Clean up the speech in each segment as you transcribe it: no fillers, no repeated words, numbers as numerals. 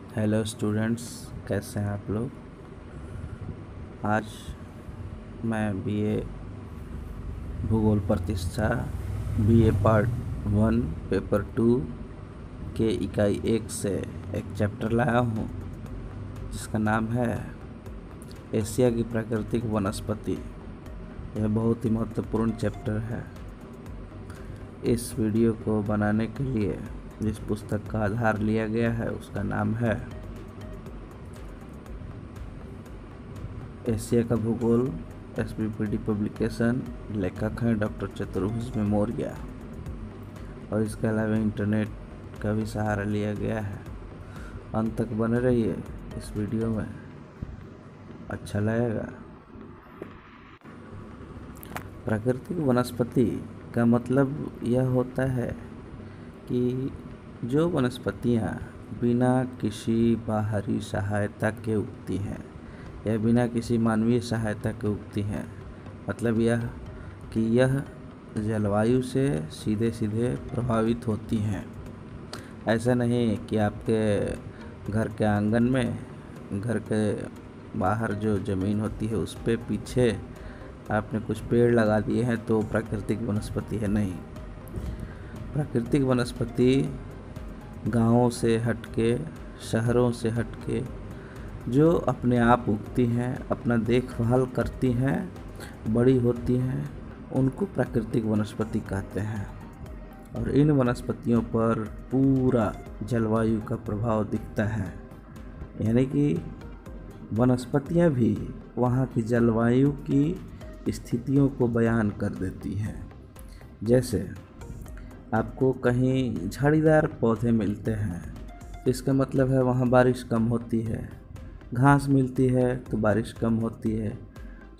Hello students, कैसे हैं आप लोग। आज मैं बीए भूगोल प्रतिष्ठा बीए पार्ट 1 पेपर 2 के इकाई 1 से एक चैप्टर लाया हूँ जिसका नाम है एशिया की प्राकृतिक वनस्पति। यह बहुत ही महत्वपूर्ण चैप्टर है। इस वीडियो को बनाने के लिए जिस पुस्तक का आधार लिया गया है उसका नाम है एशिया का भूगोल, एसपीपीडी पब्लिकेशन। लेखक हैं डॉक्टर चतुर्भुज मौर्य। और इसके अलावा इंटरनेट का भी सहारा लिया गया है। अंत तक बने रहिए इस वीडियो में, अच्छा लगेगा। प्राकृतिक वनस्पति का मतलब यह होता है कि जो वनस्पतियाँ बिना किसी बाहरी सहायता के उगती हैं या बिना किसी मानवीय सहायता के उगती हैं। मतलब यह कि यह जलवायु से सीधे सीधे प्रभावित होती हैं। ऐसा नहीं कि आपके घर के आंगन में, घर के बाहर जो ज़मीन होती है उस पे पीछे आपने कुछ पेड़ लगा दिए हैं तो प्राकृतिक वनस्पति है। नहीं, प्राकृतिक वनस्पति गांवों से हटके, शहरों से हटके जो अपने आप उगती हैं, अपना देखभाल करती हैं, बड़ी होती हैं, उनको प्राकृतिक वनस्पति कहते हैं। और इन वनस्पतियों पर पूरा जलवायु का प्रभाव दिखता है। यानी कि वनस्पतियां भी वहाँ की जलवायु की स्थितियों को बयान कर देती हैं। जैसे आपको कहीं झाड़ीदार पौधे मिलते हैं तो इसका मतलब है वहाँ बारिश कम होती है। घास मिलती है तो बारिश कम होती है।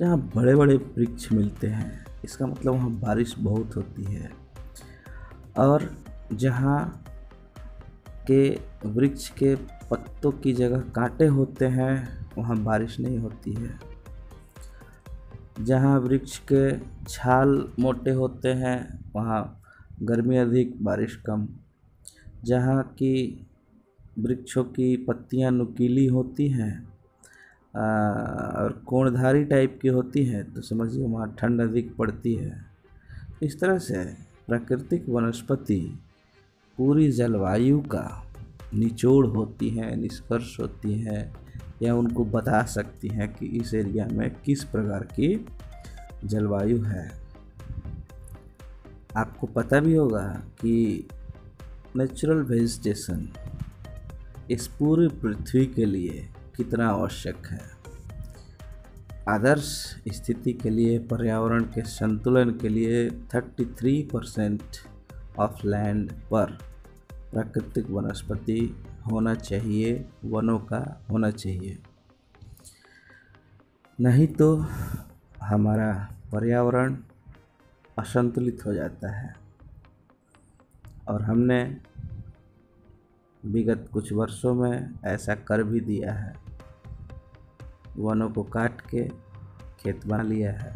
जहाँ बड़े बड़े वृक्ष मिलते हैं इसका मतलब वहाँ बारिश बहुत होती है। और जहाँ के वृक्ष के पत्तों की जगह कांटे होते हैं वहाँ बारिश नहीं होती है। जहाँ वृक्ष के छाल मोटे होते हैं वहाँ गर्मी अधिक, बारिश कम। जहाँ की वृक्षों की पत्तियाँ नुकीली होती हैं और कोणधारी टाइप की होती हैं तो समझिए वहाँ ठंड अधिक पड़ती है। इस तरह से प्राकृतिक वनस्पति पूरी जलवायु का निचोड़ होती हैं, निष्कर्ष होती हैं, या उनको बता सकती हैं कि इस एरिया में किस प्रकार की जलवायु है। आपको पता भी होगा कि नेचुरल वेजिटेशन इस पूरी पृथ्वी के लिए कितना आवश्यक है। आदर्श स्थिति के लिए, पर्यावरण के संतुलन के लिए 33% ऑफ लैंड पर प्राकृतिक वनस्पति होना चाहिए, वनों का होना चाहिए। नहीं तो हमारा पर्यावरण असंतुलित हो जाता है। और हमने विगत कुछ वर्षों में ऐसा कर भी दिया है। वनों को काट के खेत बना लिया है,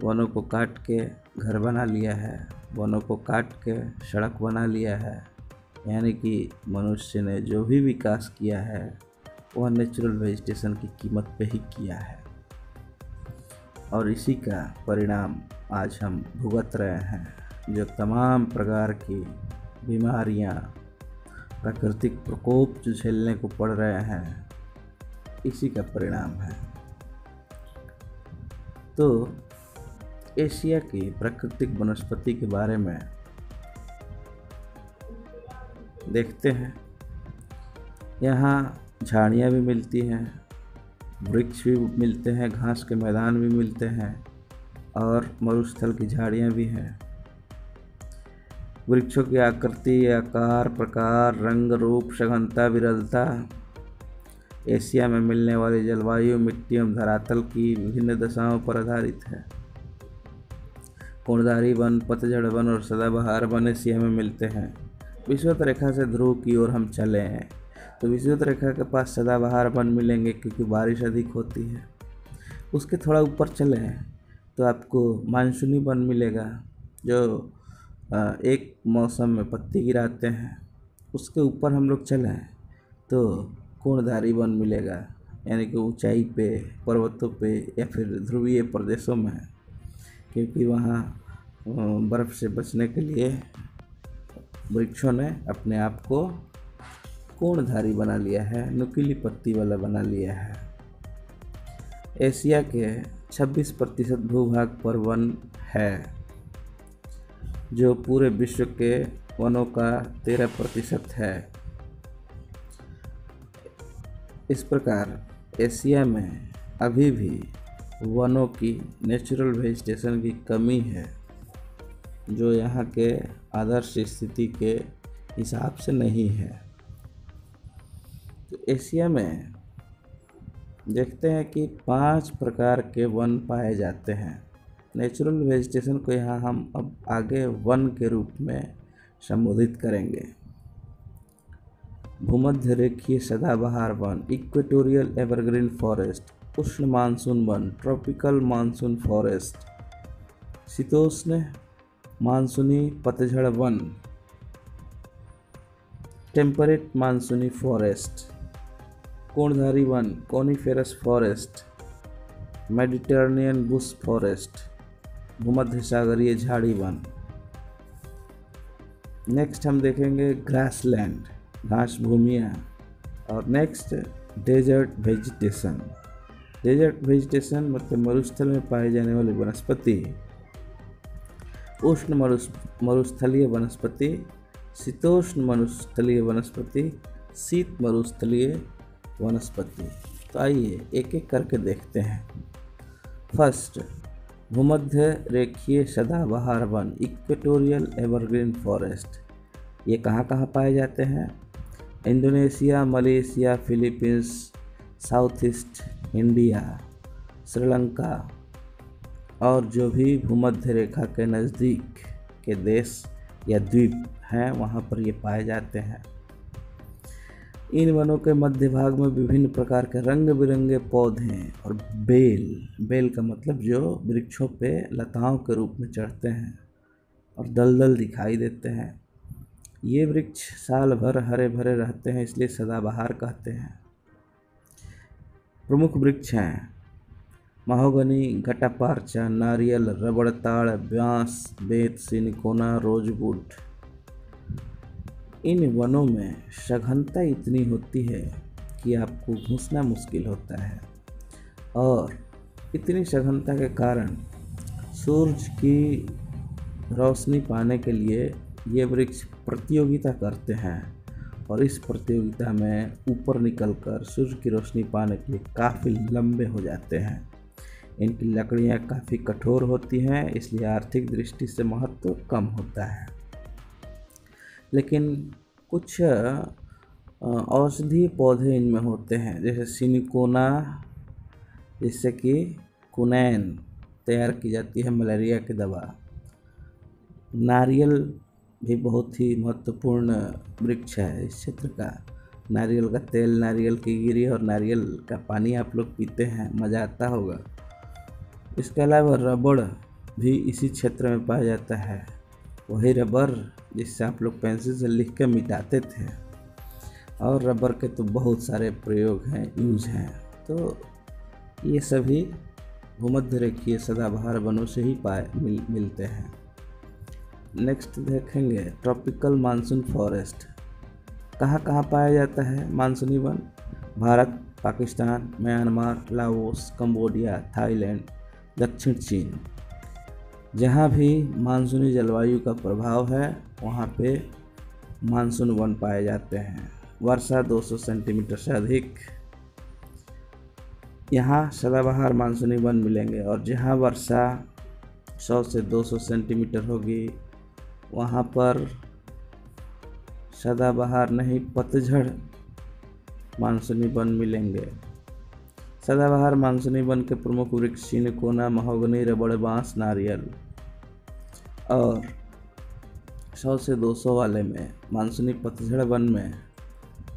वनों को काट के घर बना लिया है, वनों को काट के सड़क बना लिया है। यानी कि मनुष्य ने जो भी विकास किया है वह नेचुरल वेजिटेशन की कीमत पे ही किया है। और इसी का परिणाम आज हम भुगत रहे हैं। जो तमाम प्रकार की बीमारियां, प्राकृतिक प्रकोप जो झेलने को पड़ रहे हैं, इसी का परिणाम है। तो एशिया की प्राकृतिक वनस्पति के बारे में देखते हैं। यहाँ झाड़ियाँ भी मिलती हैं, वृक्ष भी मिलते हैं, घास के मैदान भी मिलते हैं और मरुस्थल की झाड़ियाँ भी हैं। वृक्षों की आकृति, आकार, प्रकार, रंग, रूप, सघनता, विरलता एशिया में मिलने वाली जलवायु, मिट्टी एवं धरातल की विभिन्न दशाओं पर आधारित है। कोणधारी वन, पतझड़ वन और सदाबहार वन एशिया में मिलते हैं। विषुवत रेखा से ध्रुव की ओर हम चले हैं तो विषुवत रेखा के पास सदाबहार वन मिलेंगे क्योंकि बारिश अधिक होती है। उसके थोड़ा ऊपर चले हैं तो आपको मानसूनी वन मिलेगा जो एक मौसम में पत्ती गिराते हैं। उसके ऊपर हम लोग चले हैं तो कोणधारी वन मिलेगा, यानी कि ऊंचाई पे, पर्वतों पे या फिर ध्रुवीय प्रदेशों में, क्योंकि वहाँ बर्फ़ से बचने के लिए वृक्षों ने अपने आप को कोणधारी बना लिया है, नुकीली पत्ती वाला बना लिया है। एशिया के 26% भूभाग पर वन है, जो पूरे विश्व के वनों का 13% है। इस प्रकार एशिया में अभी भी वनों की, नेचुरल वेजिटेशन की कमी है, जो यहाँ के आदर्श स्थिति के हिसाब से नहीं है। तो एशिया में देखते हैं कि 5 प्रकार के वन पाए जाते हैं। नेचुरल वेजिटेशन को यहाँ हम अब आगे वन के रूप में संबोधित करेंगे। भूमध्य रेखीय सदाबहार वन, इक्वेटोरियल एवरग्रीन फॉरेस्ट, उष्ण मानसून वन, ट्रॉपिकल मानसून फॉरेस्ट, शीतोष्ण मानसूनी पतझड़ वन, टेम्परेट मानसूनी फॉरेस्ट, कोणधारी वन, coniferous forest, Mediterranean bush forest, भूमध्य सागरीय झाड़ी वन। नेक्स्ट हम देखेंगे ग्रासलैंड, घास भूमियाँ, और next desert vegetation. Desert vegetation मतलब मरुस्थल में पाए जाने वाली वनस्पति, उष्ण मरुस्थलीय वनस्पति, शीतोष्ण मरुस्थलीय वनस्पति, शीत मरुस्थलीय वनस्पति। तो आइए एक एक करके देखते हैं। फर्स्ट, भूमध्य रेखीय सदाबहार वन, इक्वेटोरियल एवरग्रीन फॉरेस्ट। ये कहाँ कहाँ पाए जाते हैं? Indonesia, Malaysia, Philippines, south east India, Sri Lanka और जो भी भूमध्य रेखा के नज़दीक के देश या द्वीप हैं, वहाँ पर ये पाए जाते हैं। इन वनों के मध्य भाग में विभिन्न प्रकार के रंग बिरंगे पौधे और बेल का मतलब जो वृक्षों पे लताओं के रूप में चढ़ते हैं और दलदल दिखाई देते हैं। ये वृक्ष साल भर हरे भरे रहते हैं, इसलिए सदाबहार कहते हैं। प्रमुख वृक्ष हैं महोगनी, गटापार्चा, नारियल, रबड़ ताड़, बांस, बेत, सिनकोना, रोजवुड। इन वनों में सघनता इतनी होती है कि आपको घुसना मुश्किल होता है, और इतनी सघनता के कारण सूरज की रोशनी पाने के लिए ये वृक्ष प्रतियोगिता करते हैं, और इस प्रतियोगिता में ऊपर निकलकर सूर्य की रोशनी पाने के लिए काफ़ी लंबे हो जाते हैं। इनकी लकड़ियाँ काफ़ी कठोर होती हैं, इसलिए आर्थिक दृष्टि से महत्व कम होता है। लेकिन कुछ औषधीय पौधे इनमें होते हैं, जैसे सिनकोना, जिससे कि कुनैन तैयार की जाती है, मलेरिया की दवा। नारियल भी बहुत ही महत्वपूर्ण वृक्ष है इस क्षेत्र का। नारियल का तेल, नारियल की गिरी और नारियल का पानी आप लोग पीते हैं, मज़ा आता होगा। इसके अलावा रबड़ भी इसी क्षेत्र में पाया जाता है, वही रबर जिससे आप लोग पेंसिल से लिख के मिटाते थे। और रबर के तो बहुत सारे प्रयोग हैं, यूज़ हैं। तो ये सभी भूमध्य रेखीय सदाबहार वनों से ही मिलते हैं। नेक्स्ट देखेंगे ट्रॉपिकल मानसून फॉरेस्ट। कहाँ कहाँ पाया जाता है मानसूनी one? Bharat, Pakistan, Myanmar, Laos, Cambodia, Thailand, दक्षिण चीन। जहाँ भी मानसूनी जलवायु का प्रभाव है वहाँ पे मानसून वन पाए जाते हैं। वर्षा 200 सेंटीमीटर से अधिक यहाँ सदाबहार मानसूनी वन मिलेंगे, और जहाँ वर्षा 100 से 200 सेंटीमीटर होगी वहाँ पर सदाबहार नहीं, पतझड़ मानसूनी वन मिलेंगे। सदाबहार मानसूनी वन के प्रमुख वृक्ष सिनकोना, महोगनी, रबड़, बांस, नारियल। और 100 से 200 वाले में मानसूनी पतझड़ वन में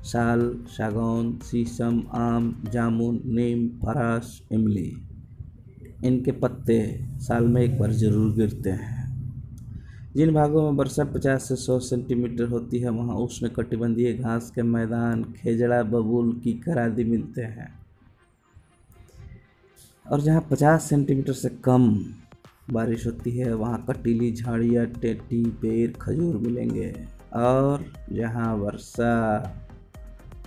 साल, सागौन, शीशम, आम, जामुन, नीम, फरास, इमली। इनके पत्ते साल में एक बार जरूर गिरते हैं। जिन भागों में वर्षा 50 से 100 सेंटीमीटर होती है वहाँ उष्णकटिबंधीय घास के मैदान, खेजड़ा, बबूल, कीकर आदि मिलते हैं। और जहाँ 50 सेंटीमीटर से कम बारिश होती है वहाँ कटीली झाड़ियाँ, टेटी, बेर, खजूर मिलेंगे। और जहाँ वर्षा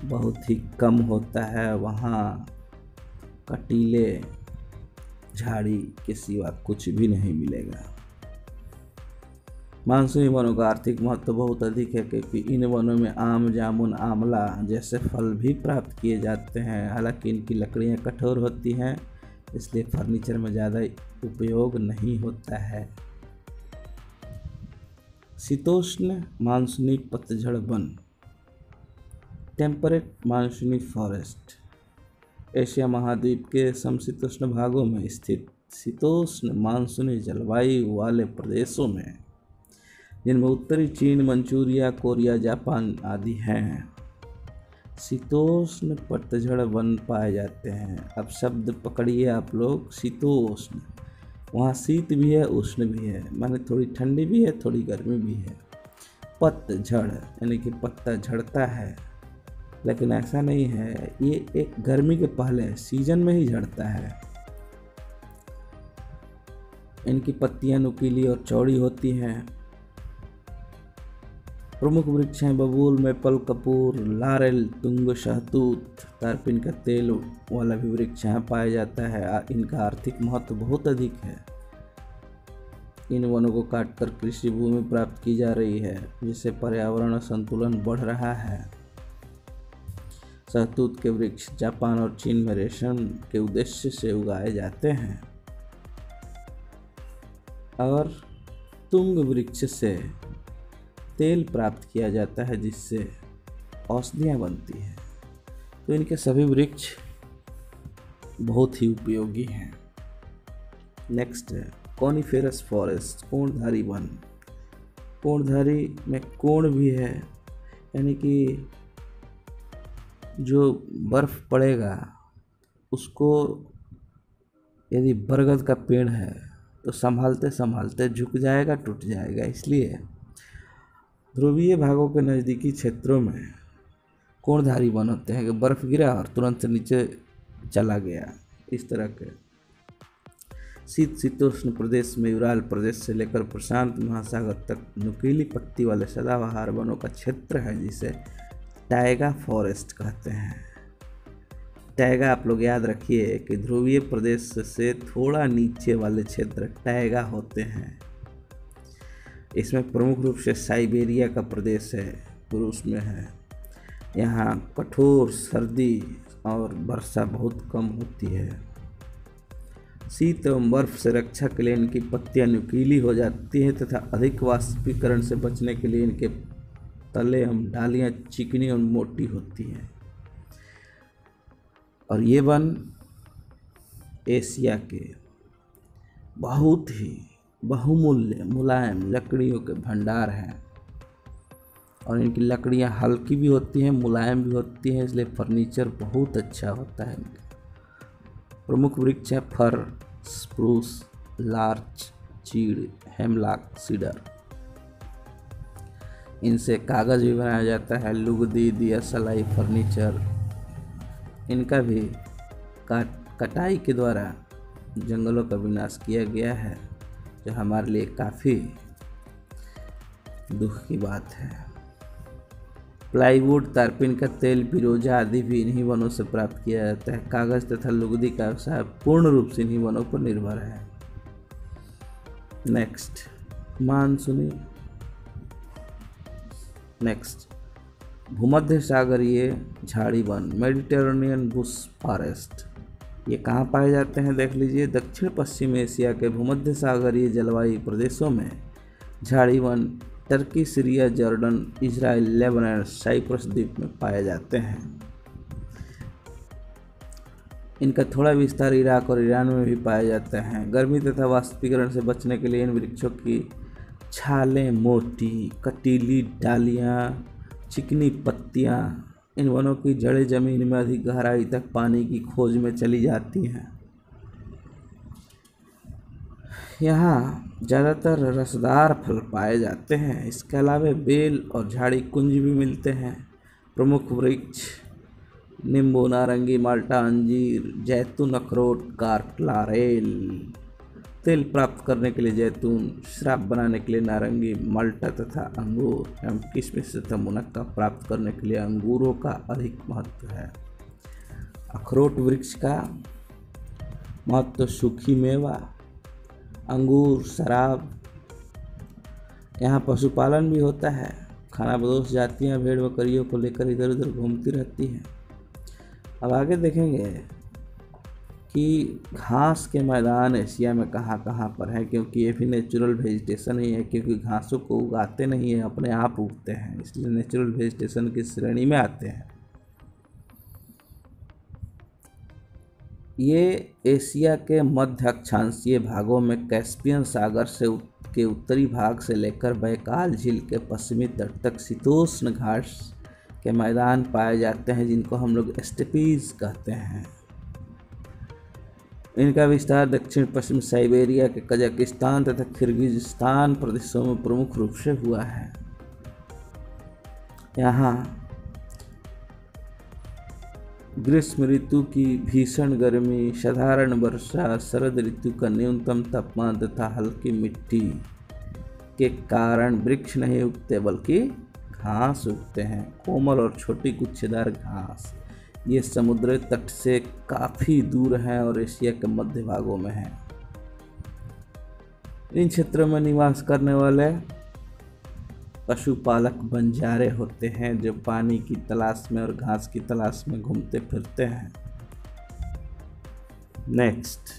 बहुत ही कम होता है वहाँ कटीले झाड़ी के सिवा कुछ भी नहीं मिलेगा। मानसूनी वनों का आर्थिक महत्व बहुत अधिक है क्योंकि इन वनों में आम, जामुन, आंवला जैसे फल भी प्राप्त किए जाते हैं। हालांकि इनकी लकड़ियां कठोर होती हैं इसलिए फर्नीचर में ज़्यादा उपयोग नहीं होता है। शीतोष्ण मानसूनी पतझड़ वन, टेम्परेट मानसूनी फॉरेस्ट, एशिया महाद्वीप के समशीतोष्ण भागों में स्थित शीतोष्ण मानसूनी जलवायु वाले प्रदेशों में, जिनमें उत्तरी चीन, मंचूरिया, कोरिया, जापान आदि हैं, शीतोष्ण पतझड़ वन पाए जाते हैं। अब शब्द पकड़िए आप लोग, शीतोष्ण, वहाँ शीत भी है, उष्ण भी है, माने थोड़ी ठंडी भी है, थोड़ी गर्मी भी है। पतझड़ यानी कि पत्ता झड़ता है, लेकिन ऐसा नहीं है, ये एक गर्मी के पहले सीजन में ही झड़ता है। इनकी पत्तियां नुकीली और चौड़ी होती हैं। प्रमुख वृक्ष हैं बबूल, मेपल, कपूर, लारेल, तुंग, शहतूत, तारपीन का तेल वाला भी वृक्ष यहाँ पाया जाता है। इनका आर्थिक महत्व बहुत अधिक है। इन वनों को काटकर कृषि भूमि प्राप्त की जा रही है जिससे पर्यावरण संतुलन बढ़ रहा है। शहतूत के वृक्ष जापान और चीन में रेशम के उद्देश्य से उगाए जाते हैं और तुंग वृक्ष से तेल प्राप्त किया जाता है जिससे औषधियाँ बनती हैं। तो इनके सभी वृक्ष बहुत ही उपयोगी हैं। नेक्स्ट है कॉनिफेरस फॉरेस्ट, कोणधारी वन। कोणधारी में कोण भी है, यानी कि जो बर्फ पड़ेगा उसको, यदि बरगद का पेड़ है तो संभालते संभालते झुक जाएगा, टूट जाएगा। इसलिए ध्रुवीय भागों के नज़दीकी क्षेत्रों में कोणधारी वन होते हैं कि बर्फ गिरा और तुरंत से नीचे चला गया। इस तरह के शीतोष्ण प्रदेश में यूराल प्रदेश से लेकर प्रशांत महासागर तक नुकीली पत्ती वाले सदाबहार वनों का क्षेत्र है जिसे टाइगा फॉरेस्ट कहते हैं। टाइगा आप लोग याद रखिए कि ध्रुवीय प्रदेश से थोड़ा नीचे वाले क्षेत्र टाइगा होते हैं। इसमें प्रमुख रूप से साइबेरिया का प्रदेश है, रूस में है। यहाँ कठोर सर्दी और वर्षा बहुत कम होती है। शीत एवं बर्फ से रक्षा के लिए इनकी पत्तियां नुकीली हो जाती हैं तथा अधिक वाष्पीकरण से बचने के लिए इनके तले एवं डालियां चिकनी और मोटी होती हैं। और ये वन एशिया के बहुत ही बहुमूल्य मुलायम लकड़ियों के भंडार हैं और इनकी लकड़ियां हल्की भी होती हैं, मुलायम भी होती हैं, इसलिए फर्नीचर बहुत अच्छा होता है। प्रमुख वृक्ष है फर, स्प्रूस, लार्च, चीड़, हेमलॉक, सीडर। इनसे कागज भी बनाया जाता है, लुगदी, दिया सलाई, फर्नीचर। इनका भी कटाई के द्वारा जंगलों का विनाश किया गया है जो हमारे लिए काफ़ी दुख की बात है। प्लाईवुड, तारपीन का तेल, बिरोजा आदि भी इन्हीं वनों से प्राप्त किया जाता है। कागज तथा लुगदी का व्यवसाय पूर्ण रूप से इन्हीं वनों पर निर्भर है। नेक्स्ट भूमध्य सागरीय झाड़ी वन, मेडिटेरेनियन बुश फॉरेस्ट। ये कहाँ पाए जाते हैं देख लीजिए, दक्षिण पश्चिम एशिया के भूमध्य सागरीय जलवायु प्रदेशों में झाड़ी वन Turkey, Syria, Jordan, Israel, Lebanon, Cyprus द्वीप में पाए जाते हैं। इनका थोड़ा विस्तार इराक और ईरान में भी पाया जाता है। गर्मी तथा वाष्पीकरण से बचने के लिए इन वृक्षों की छालें मोटी, कटीली डालियाँ, चिकनी पत्तियाँ, इन वनों की जड़ें जमीन में अधिक गहराई तक पानी की खोज में चली जाती हैं। यहाँ ज़्यादातर रसदार फल पाए जाते हैं। इसके अलावा बेल और झाड़ी कुंज भी मिलते हैं। प्रमुख वृक्ष नींबू, नारंगी, माल्टा, अंजीर, जैतून, अखरोट, कार्क, नारियल। तेल प्राप्त करने के लिए जैतून, शराब बनाने के लिए नारंगी, माल्टा तथा अंगूर एवं किशमिश तथा मुनक्का प्राप्त करने के लिए अंगूरों का अधिक महत्व है। अखरोट वृक्ष का महत्व सूखी मेवा, अंगूर, शराब। यहाँ पशुपालन भी होता है। खानाबदोश जातियाँ भेड़ बकरियों को लेकर इधर उधर घूमती रहती हैं। अब आगे देखेंगे कि घास के मैदान एशिया में कहाँ कहाँ पर है, क्योंकि ये भी नेचुरल वेजिटेशन ही है, क्योंकि घासों को उगाते नहीं है, अपने आप उगते हैं, इसलिए नेचुरल वेजिटेशन की श्रेणी में आते हैं। ये एशिया के मध्य अक्षांशीय भागों में कैस्पियन सागर के उत्तरी भाग से लेकर बैकाल झील के पश्चिमी तट तक शीतोष्ण घास के मैदान पाए जाते हैं, जिनको हम लोग स्टेपीज कहते हैं। इनका विस्तार दक्षिण पश्चिम साइबेरिया के कजाकिस्तान तथा किर्गिज़स्तान प्रदेशों में प्रमुख रूप से हुआ है। यहाँ ग्रीष्म ऋतु की भीषण गर्मी, साधारण वर्षा, शरद ऋतु का न्यूनतम तापमान तथा हल्की मिट्टी के कारण वृक्ष नहीं उगते बल्कि घास उगते हैं। कोमल और छोटी गुच्छेदार घास। ये समुद्र तट से काफ़ी दूर हैं और एशिया के मध्य भागों में हैं। इन क्षेत्रों में निवास करने वाले पशुपालक बंजारे होते हैं, जो पानी की तलाश में और घास की तलाश में घूमते फिरते हैं। नेक्स्ट,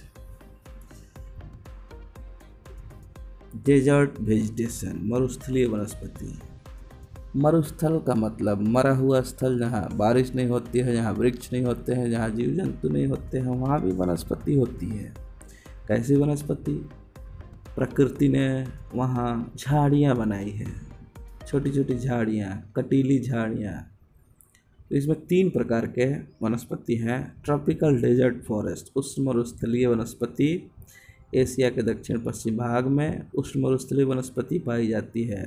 डेजर्ट वेजिटेशन, मरुस्थलीय वनस्पति। मरुस्थल का मतलब मरा हुआ स्थल, जहाँ बारिश नहीं होती है, जहाँ वृक्ष नहीं होते हैं, जहाँ जीव जंतु नहीं होते हैं, वहाँ भी वनस्पति होती है। कैसी वनस्पति? प्रकृति ने वहाँ झाड़ियाँ बनाई है, छोटी छोटी झाड़ियाँ, कटीली झाड़ियाँ। तो इसमें 3 प्रकार के वनस्पति हैं। ट्रॉपिकल डेजर्ट फॉरेस्ट, उष्ण मरुस्थलीय वनस्पति। एशिया के दक्षिण पश्चिम भाग में उष्ण मरुस्थलीय वनस्पति पाई जाती है।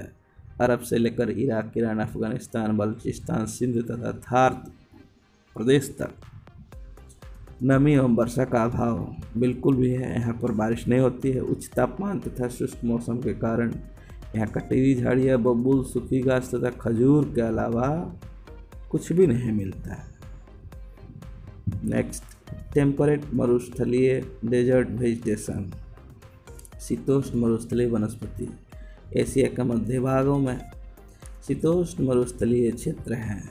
अरब से लेकर इराक, ईरान, अफगानिस्तान, बलूचिस्तान, सिंध तथा थार प्रदेश तक नमी एवं वर्षा का अभाव बिल्कुल भी है। यहाँ पर बारिश नहीं होती है। उच्च तापमान तथा शुष्क मौसम के कारण यहाँ कटीली झाड़ियाँ, बबूल, सूखी घास तथा खजूर के अलावा कुछ भी नहीं मिलता है। नेक्स्ट, टेम्परेट मरुस्थलीय डेजर्ट वेजिटेशन, शीतोष्ण मरुस्थलीय वनस्पति। एशिया के मध्य भागों में शीतोष्ण मरुस्थलीय क्षेत्र हैं,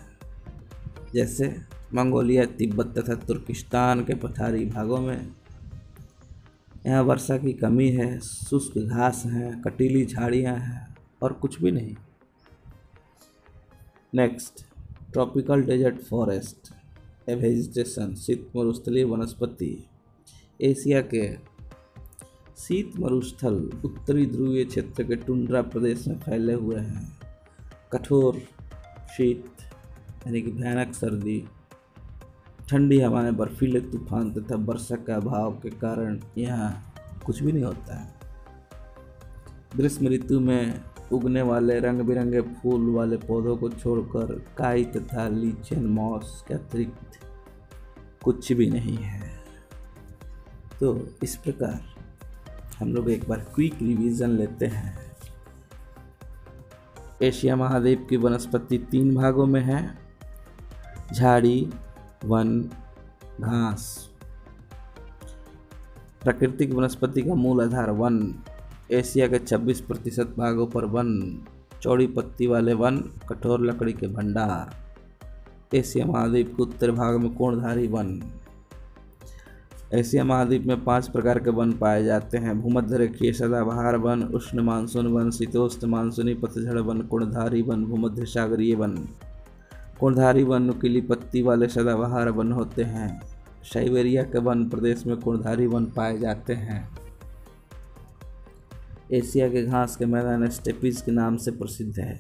जैसे मंगोलिया, तिब्बत तथा तुर्किस्तान के पठारी भागों में। यहाँ वर्षा की कमी है, शुष्क घास हैं, कटीली झाड़ियाँ हैं और कुछ भी नहीं। नेक्स्ट, ट्रॉपिकल डेजर्ट फॉरेस्ट ए वेजिटेशन, शीत मरुस्थलीय वनस्पति। एशिया के शीत मरुस्थल उत्तरी ध्रुवीय क्षेत्र के टुंड्रा प्रदेश में फैले हुए हैं। कठोर शीत यानी कि भयानक सर्दी, ठंडी हवाएं, बर्फीले तूफान तथा वर्षा के अभाव के कारण यहाँ कुछ भी नहीं होता है। ग्रीष्म ऋतु में उगने वाले रंग बिरंगे फूल वाले पौधों को छोड़कर काई तथा लीचेन मॉस के अतिरिक्त कुछ भी नहीं है। तो इस प्रकार हम लोग एक बार क्विक रिवीजन लेते हैं। एशिया महाद्वीप की वनस्पति 3 भागों में है: झाड़ी, वन, घास। प्राकृतिक वनस्पति का मूल आधार वन। एशिया के 26% भागों पर वन, चौड़ी पत्ती वाले वन, कठोर लकड़ी के भंडार। एशिया महाद्वीप के उत्तर भाग में कोणधारी वन। एशिया महाद्वीप में 5 प्रकार के वन पाए जाते हैं: भूमध्य रेखीय सदाबहार वन, उष्ण मानसून वन, शीतोष्ण मानसूनी पतझड़ वन, कोणधारी वन, भूमध्य सागरीय वन। कोणधारी वन नुकीली पत्ती वाले सदाबहार वन होते हैं। साइबेरिया के वन प्रदेश में कोणधारी वन पाए जाते हैं। एशिया के घास के मैदान स्टेपीज के नाम से प्रसिद्ध है।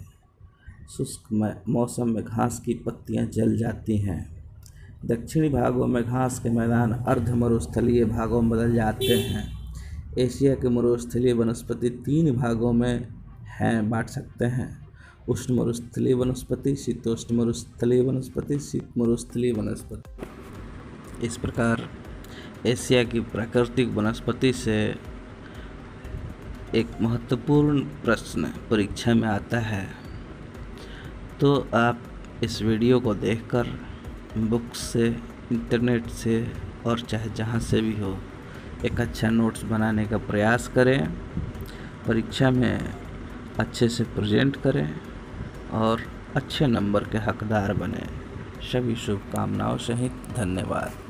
शुष्क मौसम में घास की पत्तियां जल जाती हैं। दक्षिणी भागों में घास के मैदान अर्ध मरुस्थलीय भागों में बदल जाते हैं। एशिया के मरुस्थलीय वनस्पति 3 भागों में हैं, बांट सकते हैं। उष्ण मरुस्थलीय वनस्पति, शीतोष्ण मरुस्थलीय वनस्पति, शीत मरुस्थलीय वनस्पति। इस प्रकार एशिया की प्राकृतिक वनस्पति से एक महत्वपूर्ण प्रश्न परीक्षा में आता है, तो आप इस वीडियो को देखकर बुक्स से, इंटरनेट से और चाहे जहाँ से भी हो एक अच्छा नोट्स बनाने का प्रयास करें, परीक्षा में अच्छे से प्रेजेंट करें और अच्छे नंबर के हकदार बने। सभी शुभकामनाओं सहित धन्यवाद।